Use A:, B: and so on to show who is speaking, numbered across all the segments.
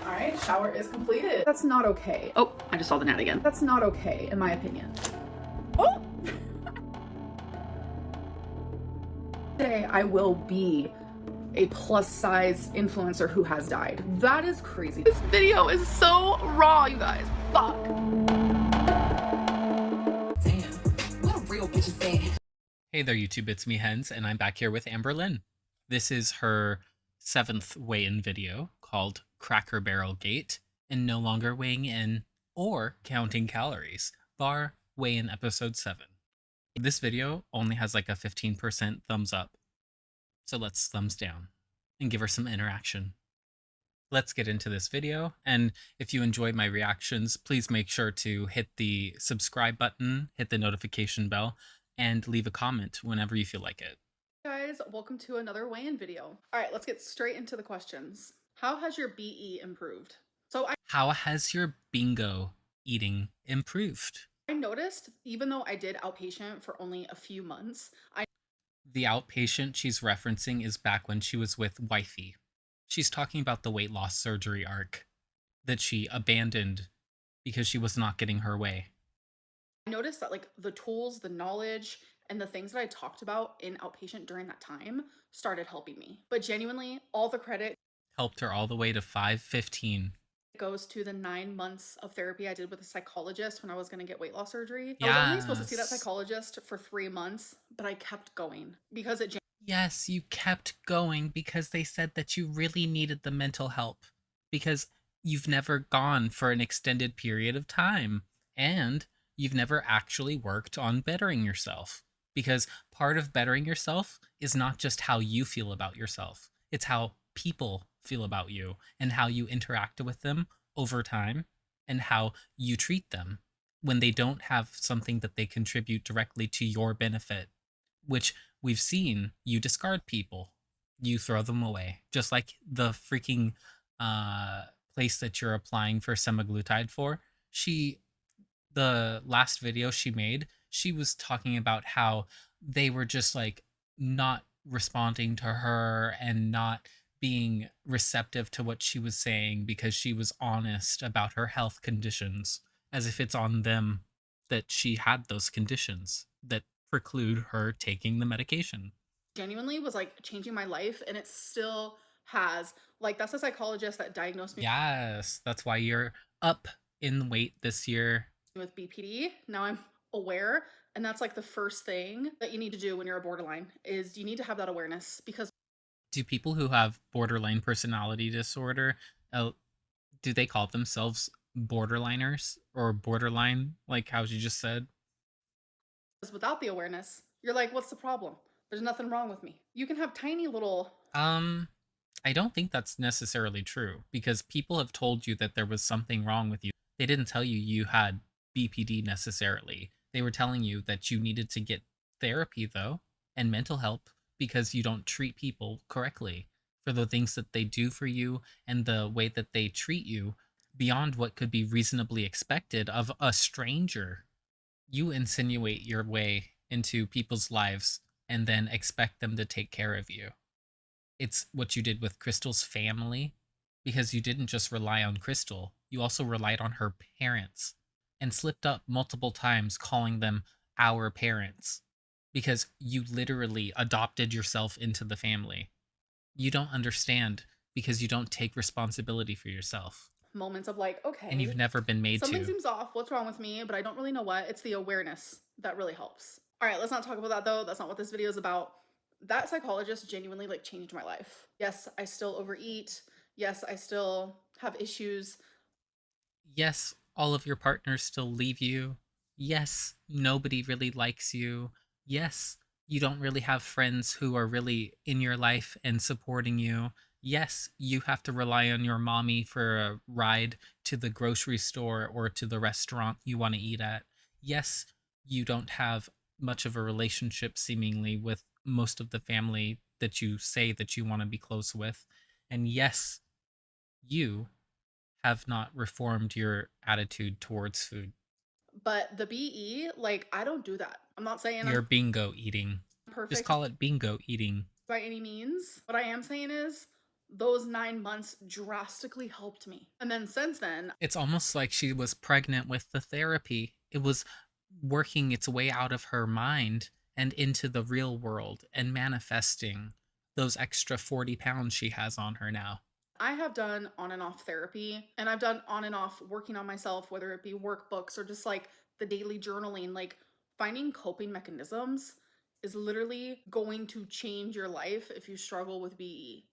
A: All right, shower is completed. That's not okay.
B: Oh, I just saw the gnat again.
A: That's not okay, in my opinion. Oh! Today I will be a plus size influencer who has died. That is crazy.
B: This video is so raw, you guys. Fuck.
C: Damn, what a real bitch is that?
D: Hey there, YouTube, it's me, Hens, and I'm back here with Amberlynn. This is her 7th weigh-in video called Cracker Barrel Gate, and no longer weighing in or counting calories, bar weigh-in episode 7. This video only has like a 15% thumbs up, so let's thumbs down and give her some interaction. Let's get into this video, and if you enjoy my reactions, please make sure to hit the subscribe button, hit the notification bell, and leave a comment whenever you feel like it.
A: Guys, welcome to another weigh-in video. All right, let's get straight into the questions. How has your BE improved?
D: How has your bingo eating improved?
A: I noticed, even though I did outpatient for only a few months,
D: The outpatient she's referencing is back when she was with Wifey. She's talking about the weight loss surgery arc that she abandoned because she was not getting her way.
A: noticed that like the tools, the knowledge, and the things that I talked about in outpatient during that time started helping me. But genuinely, all the credit
D: Helped her all the way to 515.
A: goes to the 9 months of therapy I did with a psychologist when I was going to get weight loss surgery. I was only supposed to see that
D: Yes.
A: psychologist for 3 months, but I kept going because it
D: Yes, you kept going because they said that you really needed the mental help because you've never gone for an extended period of time and you've never actually worked on bettering yourself, because part of bettering yourself is not just how you feel about yourself, it's how people feel about you and how you interact with them over time and how you treat them when they don't have something that they contribute directly to your benefit, which we've seen. You discard people, you throw them away, just like the freaking place that you're applying for semaglutide for. The last video she made, she was talking about how they were just like not responding to her and not being receptive to what she was saying because she was honest about her health conditions, as if it's on them that she had those conditions that preclude her taking the medication.
A: genuinely was like changing my life, and it still has. Like, that's a psychologist that diagnosed me
D: Yes, that's why you're up in weight this year.
A: with BPD. Now I'm aware, and that's like the first thing that you need to do when you're a borderline is you need to have that awareness, because
D: Do people who have borderline personality disorder, do they call themselves borderliners or borderline, like how you just said?
A: without the awareness, you're like, what's the problem? There's nothing wrong with me. You can have tiny little
D: I don't think that's necessarily true, because people have told you that there was something wrong with you. They didn't tell you you had BPD necessarily. They were telling you that you needed to get therapy, though, and mental help, because you don't treat people correctly for the things that they do for you and the way that they treat you beyond what could be reasonably expected of a stranger. You insinuate your way into people's lives and then expect them to take care of you. It's what you did with Crystal's family, because you didn't just rely on Crystal, you also relied on her parents and slipped up multiple times calling them our parents, because you literally adopted yourself into the family. You don't understand because you don't take responsibility for yourself,
A: moments of like, okay,
D: and you've never been made
A: something
D: to.
A: seems off. What's wrong with me? But I don't really know what. It's the awareness that really helps. All right, let's not talk about that though. That's not what this video is about. That psychologist genuinely like changed my life. Yes, I still overeat. Yes, I still have issues.
D: Yes, all of your partners still leave you. Yes, nobody really likes you. Yes, you don't really have friends who are really in your life and supporting you. Yes, you have to rely on your mommy for a ride to the grocery store or to the restaurant you want to eat at. Yes, you don't have much of a relationship seemingly with most of the family that you say that you want to be close with. And yes, you have not reformed your attitude towards food.
A: But the BE, like, I don't do that. I'm not saying
D: Your
A: I'm
D: bingo eating.
A: perfect
D: Just call it bingo eating.
A: by any means. What I am saying is those 9 months drastically helped me. And then since then,
D: It's almost like she was pregnant with the therapy. It was working its way out of her mind and into the real world and manifesting those extra 40 pounds she has on her now.
A: I have done on and off therapy, and I've done on and off working on myself, whether it be workbooks or just like the daily journaling. Like finding coping mechanisms is literally going to change your life if you struggle with BE.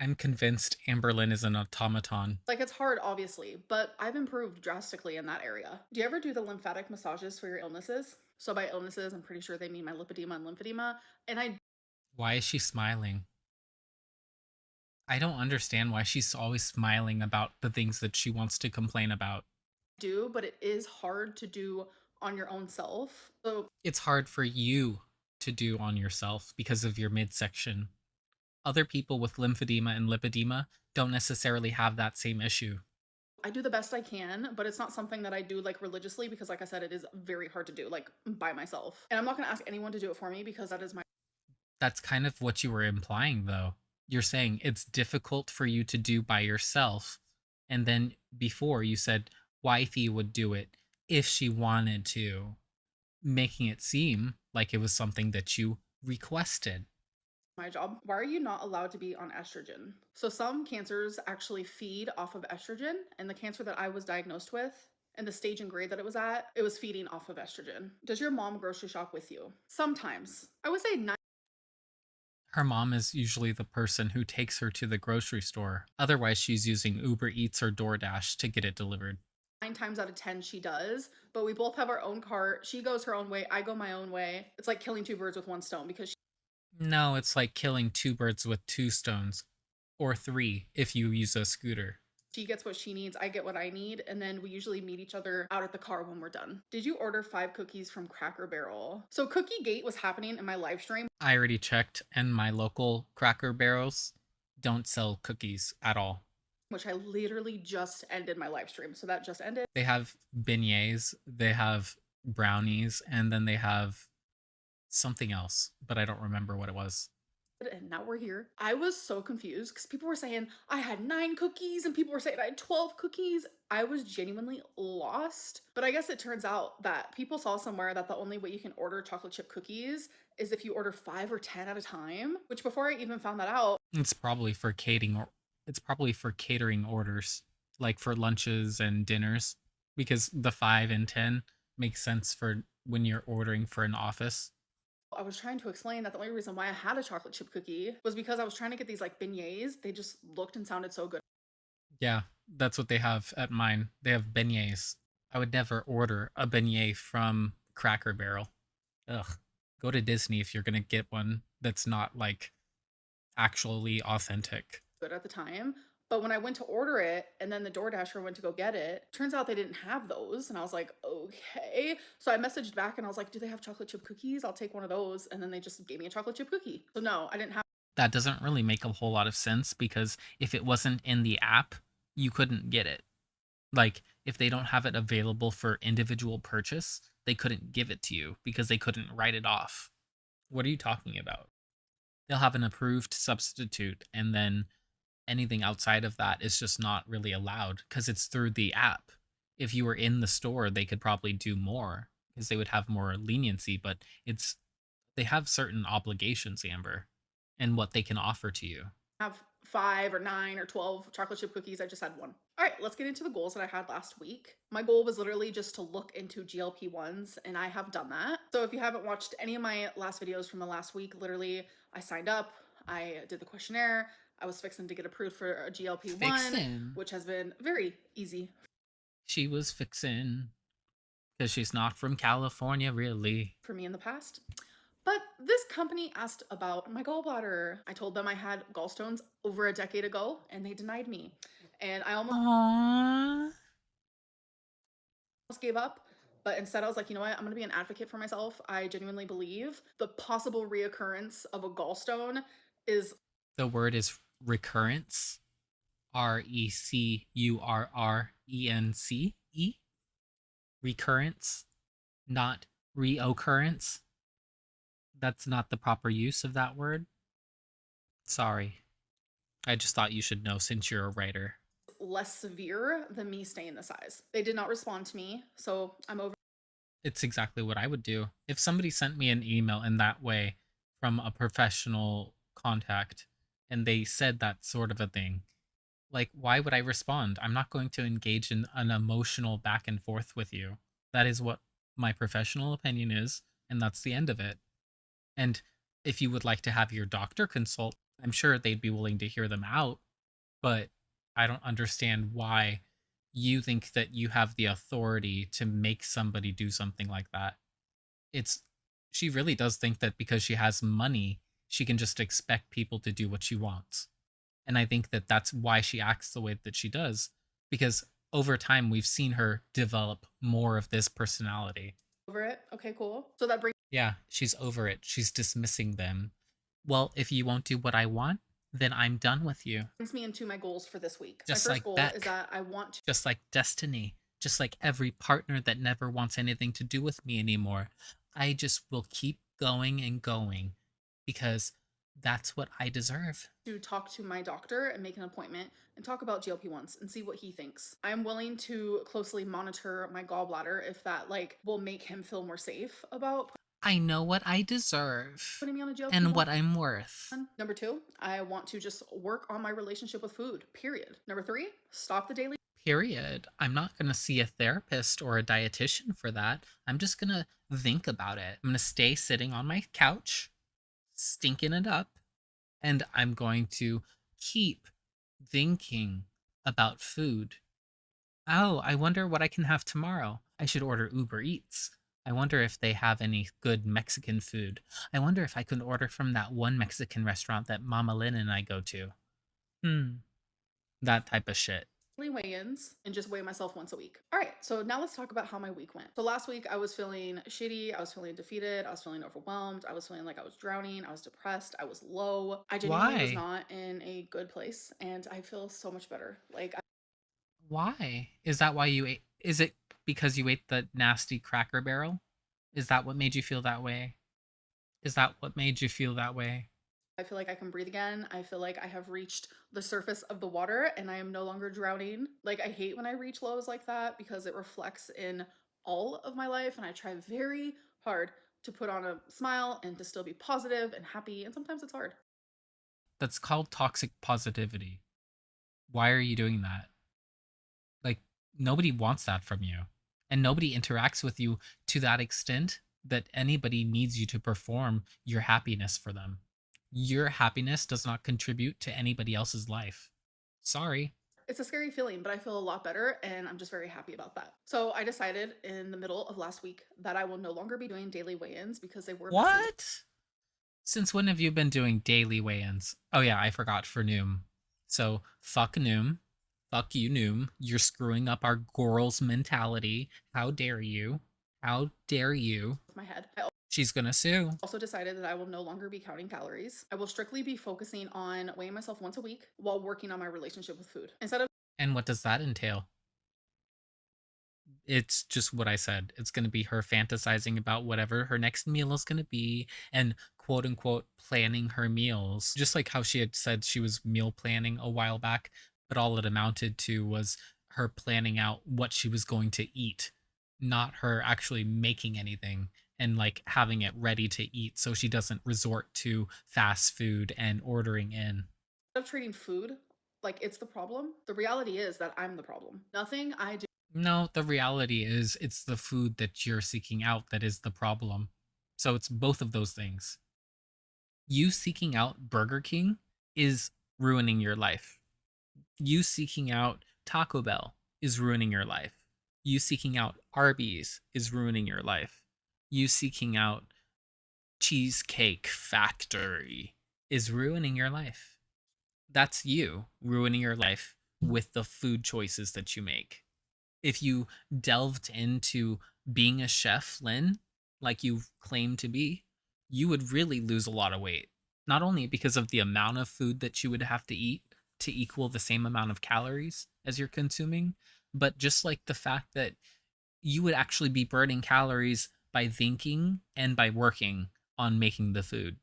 D: I'm convinced Amberlynn is an automaton.
A: Like it's hard, obviously, but I've improved drastically in that area. Do you ever do the lymphatic massages for your illnesses? So by illnesses, I'm pretty sure they mean my lipedema and lymphedema. And I
D: Why is she smiling? I don't understand why she's always smiling about the things that she wants to complain about.
A: do, but it is hard to do on your own self. So
D: It's hard for you to do on yourself because of your midsection. Other people with lymphedema and lipedema don't necessarily have that same issue.
A: I do the best I can, but it's not something that I do like religiously because like I said, it is very hard to do like by myself. And I'm not going to ask anyone to do it for me because that is my
D: That's kind of what you were implying, though. You're saying it's difficult for you to do by yourself. And then before you said wifey would do it if she wanted to, making it seem like it was something that you requested.
A: job. Why are you not allowed to be on estrogen? So some cancers actually feed off of estrogen, and the cancer that I was diagnosed with and the stage and grade that it was at, it was feeding off of estrogen. Does your mom grocery shop with you? Sometimes. I would say
D: Her mom is usually the person who takes her to the grocery store. Otherwise, she's using Uber Eats or DoorDash to get it delivered.
A: 9 times out of 10 she does, but we both have our own cart. She goes her own way, I go my own way. It's like killing two birds with one stone because
D: No, it's like killing two birds with two stones. Or three if you use a scooter.
A: she gets what she needs, I get what I need, and then we usually meet each other out at the car when we're done. Did you order 5 cookies from Cracker Barrel? So Cookie Gate was happening in my live stream,
D: I already checked, and my local Cracker Barrels don't sell cookies at all.
A: which I literally just ended my live stream. So that just ended.
D: They have beignets, they have brownies, and then they have something else, but I don't remember what it was.
A: And now we're here. I was so confused because people were saying I had 9 cookies and people were saying I had 12 cookies. I was genuinely lost. But I guess it turns out that people saw somewhere that the only way you can order chocolate chip cookies is if you order 5 or 10 at a time, which before I even found that out,
D: It's probably for catering orders, like for lunches and dinners, because the 5 and 10 makes sense for when you're ordering for an office.
A: I was trying to explain that the only reason why I had a chocolate chip cookie was because I was trying to get these like beignets. They just looked and sounded so good.
D: Yeah, that's what they have at mine. They have beignets. I would never order a beignet from Cracker Barrel. Ugh. Go to Disney if you're gonna get one that's not like actually authentic.
A: At the time. But when I went to order it and then the DoorDasher went to go get it, turns out they didn't have those. And I was like, okay. So I messaged back and I was like, do they have chocolate chip cookies? I'll take one of those. And then they just gave me a chocolate chip cookie. So no, I didn't have.
D: That doesn't really make a whole lot of sense because if it wasn't in the app, you couldn't get it. Like, if they don't have it available for individual purchase, they couldn't give it to you because they couldn't write it off. What are you talking about? They'll have an approved substitute, and then anything outside of that is just not really allowed because it's through the app. If you were in the store, they could probably do more because they would have more leniency, but they have certain obligations, Amber, and what they can offer to you.
A: Have 5 or 9 or 12 chocolate chip cookies. I just had one. All right, let's get into the goals that I had last week. My goal was literally just to look into GLP-1s, and I have done that. So if you haven't watched any of my last videos from the last week, literally I signed up, I did the questionnaire, I was fixing to get approved for a GLP-1, which has been very easy.
D: She was fixing because she's not from California, really.
A: For me in the past. But this company asked about my gallbladder. I told them I had gallstones over a decade ago and they denied me. And I almost gave up. But instead I was like, you know what? I'm going to be an advocate for myself. I genuinely believe the possible reoccurrence of a gallstone is...
D: The word is recurrence. RECURRENCE. Recurrence, not reoccurrence. That's not the proper use of that word. Sorry. I just thought you should know since you're a writer.
A: less severe than me staying the size. They did not respond to me, so I'm over
D: It's exactly what I would do. If somebody sent me an email in that way from a professional contact and they said that sort of a thing, like, why would I respond? I'm not going to engage in an emotional back and forth with you. That is what my professional opinion is, and that's the end of it. And if you would like to have your doctor consult, I'm sure they'd be willing to hear them out, but I don't understand why you think that you have the authority to make somebody do something like that. It's She really does think that because she has money, she can just expect people to do what she wants. And I think that that's why she acts the way that she does, because over time we've seen her develop more of this personality.
A: it. Okay, cool. So that brings
D: Yeah, she's over it. She's dismissing them. Well, if you won't do what I want, then I'm done with you.
A: me into my goals for this week.
D: Just
A: My first
D: like
A: goal is
D: Beck,
A: that I want to
D: just like destiny, just like every partner that never wants anything to do with me anymore. I just will keep going and going because that's what I deserve.
A: talk to my doctor and make an appointment and talk about GLP-1s and see what he thinks. I'm willing to closely monitor my gallbladder if that like will make him feel more safe about
D: I know what I deserve
A: putting me on a
D: and
A: GLP-1.
D: what I'm worth.
A: Number 2, I want to just work on my relationship with food, period. Number 3, stop the daily
D: Period. I'm not going to see a therapist or a dietitian for that. I'm just going to think about it. I'm going to stay sitting on my couch, stinking it up, and I'm going to keep thinking about food. Oh, I wonder what I can have tomorrow. I should order Uber Eats. I wonder if they have any good Mexican food. I wonder if I could order from that one Mexican restaurant that Mama Lynn and I go to. Hmm, that type of shit.
A: weigh-ins and just weigh myself once a week. All right, so now let's talk about how my week went. So last week I was feeling shitty, I was feeling defeated, I was feeling overwhelmed, I was feeling like I was drowning, I was depressed, I was low. I genuinely was
D: Why?
A: not in a good place and I feel so much better. Like
D: Why? Is that why you ate? Is it because you ate the nasty Cracker Barrel? Is that what made you feel that way? Is that what made you feel that way?
A: I feel like I can breathe again. I feel like I have reached the surface of the water and I am no longer drowning. Like I hate when I reach lows like that because it reflects in all of my life and I try very hard to put on a smile and to still be positive and happy and sometimes it's hard.
D: That's called toxic positivity. Why are you doing that? Like, nobody wants that from you. And nobody interacts with you to that extent that anybody needs you to perform your happiness for them. Your happiness does not contribute to anybody else's life. Sorry.
A: It's a scary feeling, but I feel a lot better and I'm just very happy about that. So I decided in the middle of last week that I will no longer be doing daily weigh-ins because they were messy.
D: What? Since when have you been doing daily weigh-ins? Oh yeah, I forgot for Noom. So fuck Noom. Fuck you, Noom. You're screwing up our girls' mentality. How dare you? How dare you?
A: With my head. I
D: She's gonna sue.
A: also decided that I will no longer be counting calories. I will strictly be focusing on weighing myself once a week while working on my relationship with food. Instead of
D: And what does that entail? It's just what I said. It's going to be her fantasizing about whatever her next meal is going to be and quote unquote planning her meals. Just like how she had said she was meal planning a while back, but all it amounted to was her planning out what she was going to eat, not her actually making anything and like having it ready to eat so she doesn't resort to fast food and ordering in.
A: treating food like it's the problem, the reality is that I'm the problem. Nothing I do
D: No, the reality is it's the food that you're seeking out that is the problem. So it's both of those things. You seeking out Burger King is ruining your life. You seeking out Taco Bell is ruining your life. You seeking out Arby's is ruining your life. You seeking out Cheesecake Factory is ruining your life. That's you ruining your life with the food choices that you make. If you delved into being a chef, Lynn, like you claim to be, you would really lose a lot of weight. Not only because of the amount of food that you would have to eat to equal the same amount of calories as you're consuming, but just like the fact that you would actually be burning calories by thinking and by working on making the food.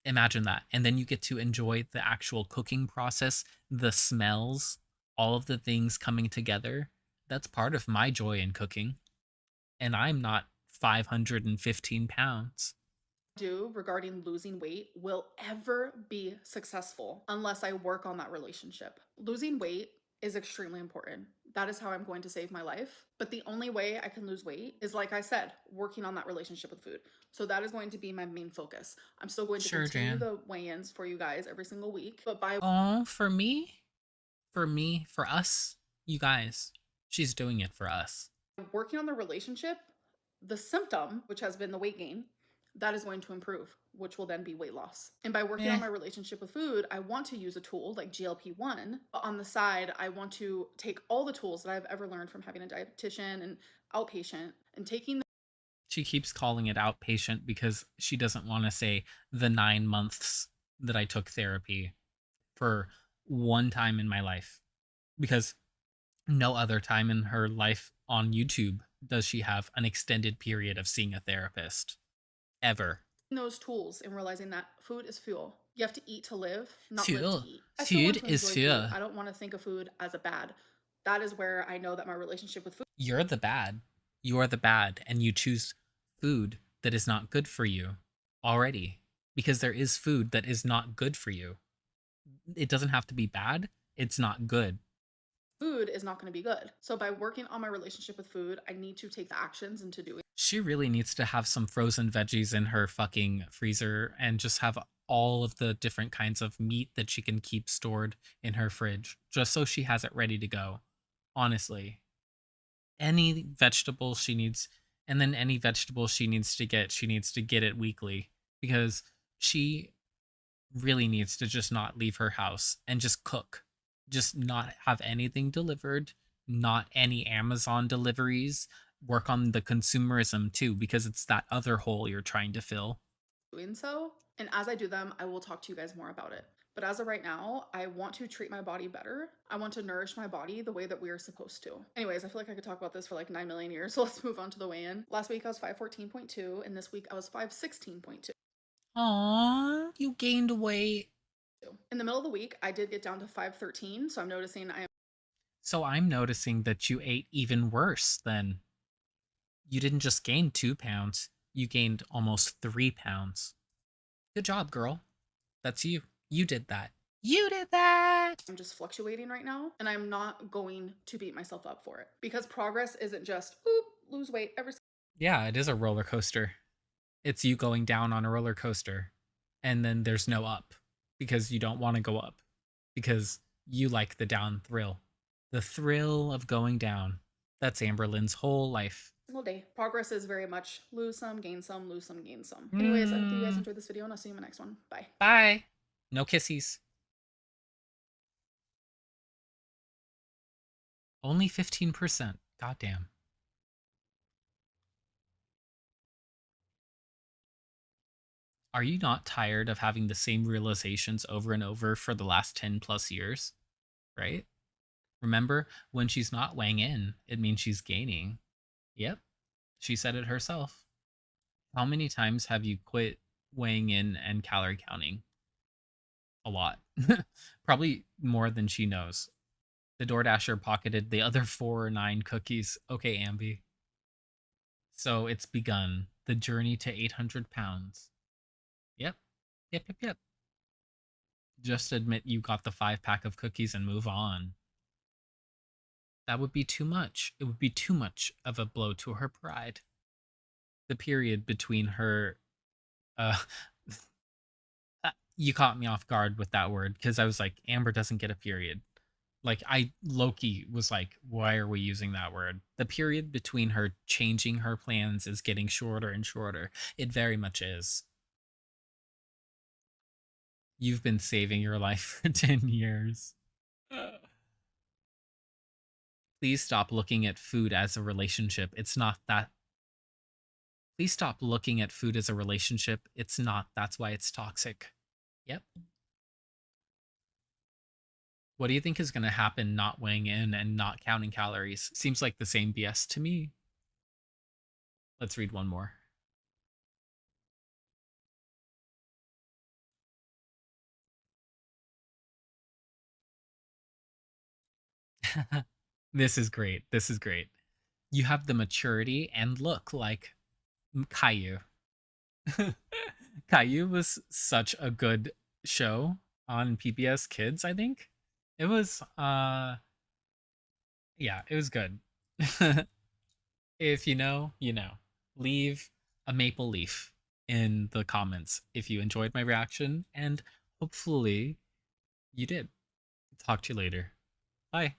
D: Imagine that. And then you get to enjoy the actual cooking process, the smells, all of the things coming together. That's part of my joy in cooking. And I'm not 515 pounds.
A: Do regarding losing weight will ever be successful unless I work on that relationship. Losing weight is extremely important. That is how I'm going to save my life. But the only way I can lose weight is, like I said, working on that relationship with food. So that is going to be my main focus. I'm still going to
D: Sure,
A: continue
D: Jan.
A: the weigh-ins for you guys every single week, but by
D: Oh, for us, you guys, she's doing it for us.
A: working on the relationship, the symptom, which has been the weight gain, that is going to improve, which will then be weight loss. And by working on my relationship with food, I want to use a tool like GLP-1, but on the side, I want to take all the tools that I've ever learned from having a dietitian and outpatient and taking
D: She keeps calling it outpatient because she doesn't want to say the 9 months that I took therapy for one time in my life, because no other time in her life on YouTube does she have an extended period of seeing a therapist ever.
A: those tools and realizing that food is fuel. You have to eat to live, not live to
D: Fuel.
A: eat. I still want
D: Food
A: to
D: is
A: enjoy food.
D: fuel.
A: I don't want to think of food as a bad. That is where I know that my relationship with food
D: You're the bad. You are the bad, and you choose food that is not good for you already. Because there is food that is not good for you. It doesn't have to be bad, it's not good.
A: food is not going to be good. So by working on my relationship with food, I need to take the actions into doing.
D: She really needs to have some frozen veggies in her fucking freezer and just have all of the different kinds of meat that she can keep stored in her fridge, just so she has it ready to go. Honestly, any vegetable she needs, and then any vegetable she needs to get it weekly, because she really needs to just not leave her house and just cook. Just not have anything delivered, not any Amazon deliveries. Work on the consumerism too, because it's that other hole you're trying to fill.
A: Doing so. And as I do them, I will talk to you guys more about it. But as of right now, I want to treat my body better. I want to nourish my body the way that we are supposed to. Anyways, I feel like I could talk about this for like 9 million years. So let's move on to the weigh-in. Last week I was 514.2, and this week I was 516.2.
D: Aww, you gained weight.
A: In the middle of the week, I did get down to 513. So I'm noticing I am.
D: So I'm noticing that you ate even worse then. You didn't just gain 2 pounds, you gained almost 3 pounds. Good job, girl. That's you. You did that. You did that.
A: I'm just fluctuating right now, and I'm not going to beat myself up for it because progress isn't just oop, lose weight every.
D: Yeah, it is a roller coaster. It's you going down on a roller coaster, and then there's no up because you don't want to go up because you like the down thrill. The thrill of going down. That's Amberlynn's whole life.
A: Single day. Progress is very much lose some, gain some, lose some, gain some. Anyways, I hope that you guys enjoyed this video, and I'll see you in my next one. Bye.
D: Bye. No kissies. Only 15%. Goddamn. Are you not tired of having the same realizations over and over for the last 10 plus years? Right? Remember, when she's not weighing in, it means she's gaining. Yep. She said it herself. How many times have you quit weighing in and calorie counting? A lot. Probably more than she knows. The DoorDasher pocketed the other 4 or 9 cookies. Okay, Ambi. So it's begun. The journey to 800 pounds. Yep. Yep, yep, yep. Just admit you got the 5-pack of cookies and move on. That would be too much. It would be too much of a blow to her pride. The period between her uh you caught me off guard with that word because I was like, Amber doesn't get a period. Like, I Loki was like, why are we using that word? The period between her changing her plans is getting shorter and shorter. It very much is. You've been saving your life for 10 years. Please stop looking at food as a relationship. It's not that. Please stop looking at food as a relationship. It's not. That's why it's toxic. Yep. What do you think is going to happen not weighing in and not counting calories? Seems like the same BS to me. Let's read one more. This is great. This is great. You have the maturity and look like Caillou. Caillou was such a good show on PBS Kids, I think. It was yeah, it was good. If you know, you know. Leave a maple leaf in the comments if you enjoyed my reaction, and hopefully you did. Talk to you later. Bye.